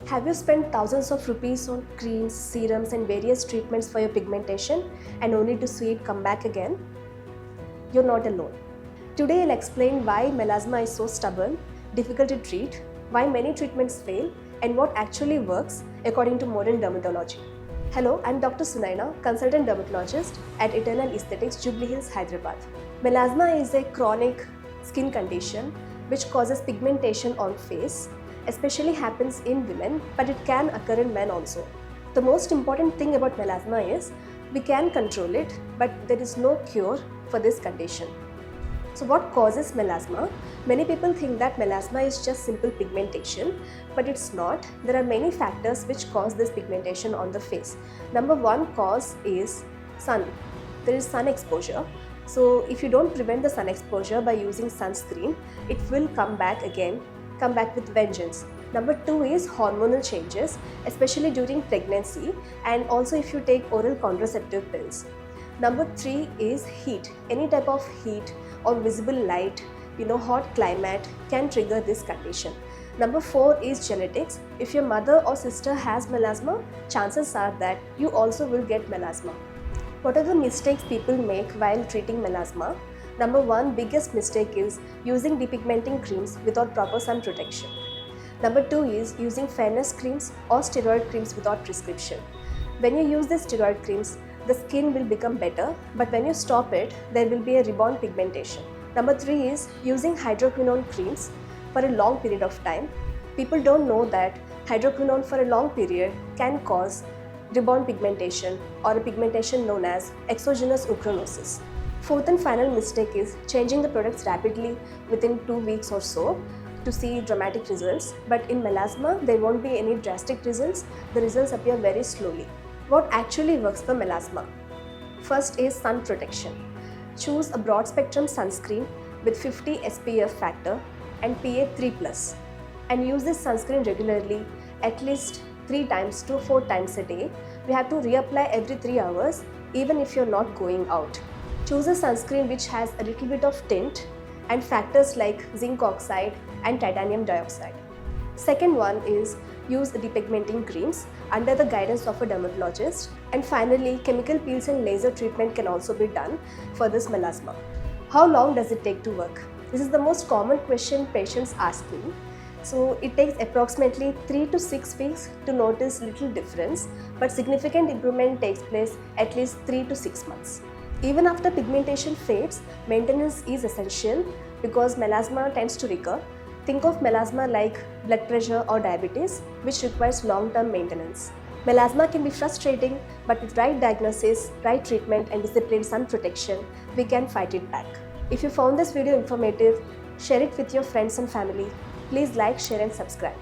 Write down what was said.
Have you spent thousands of rupees on creams, serums and various treatments for your pigmentation and only to see it come back again? You're not alone. Today I'll explain why melasma is so stubborn, difficult to treat, why many treatments fail and what actually works according to modern dermatology. Hello, I'm Dr. Sunaina, consultant dermatologist at Eternal Aesthetics, Jubilee Hills, Hyderabad. Melasma is a chronic skin condition which causes pigmentation on face, especially happens in women, but it can occur in men also. The most important thing about melasma is we can control it, but there is no cure for this condition. So what causes melasma? Many people think that melasma is just simple pigmentation, but it's not. There are many factors which cause this pigmentation on the face. Number one cause is sun. There is sun exposure. So if you don't prevent the sun exposure by using sunscreen, it will come back with vengeance. Number two is hormonal changes, especially during pregnancy and also if you take oral contraceptive pills. Number three is heat. Any type of heat or visible light, hot climate can trigger this condition. Number four is genetics. If your mother or sister has melasma, chances are that you also will get melasma. What are the mistakes people make while treating melasma? Number one, biggest mistake is using depigmenting creams without proper sun protection. Number two is using fairness creams or steroid creams without prescription. When you use these steroid creams, the skin will become better, but when you stop it, there will be a rebound pigmentation. Number three is using hydroquinone creams for a long period of time. People don't know that hydroquinone for a long period can cause rebound pigmentation or a pigmentation known as exogenous ochronosis. Fourth and final mistake is changing the products rapidly within 2 weeks or so to see dramatic results. But in melasma, there won't be any drastic results. The results appear very slowly. What actually works for melasma? First is sun protection. Choose a broad spectrum sunscreen with 50 SPF factor and PA 3+, and use this sunscreen regularly, at least 3 times to 4 times a day. We have to reapply every 3 hours even if you're not going out. Choose a sunscreen which has a little bit of tint and factors like zinc oxide and titanium dioxide. Second one is use depigmenting creams under the guidance of a dermatologist. And finally, chemical peels and laser treatment can also be done for this melasma. How long does it take to work? This is the most common question patients ask me. So it takes approximately 3 to 6 weeks to notice little difference, but significant improvement takes place at least 3 to 6 months. Even after pigmentation fades, maintenance is essential because melasma tends to recur. Think of melasma like blood pressure or diabetes, which requires long-term maintenance. Melasma can be frustrating, but with right diagnosis, right treatment and disciplined sun protection, we can fight it back. If you found this video informative, share it with your friends and family. Please like, share and subscribe.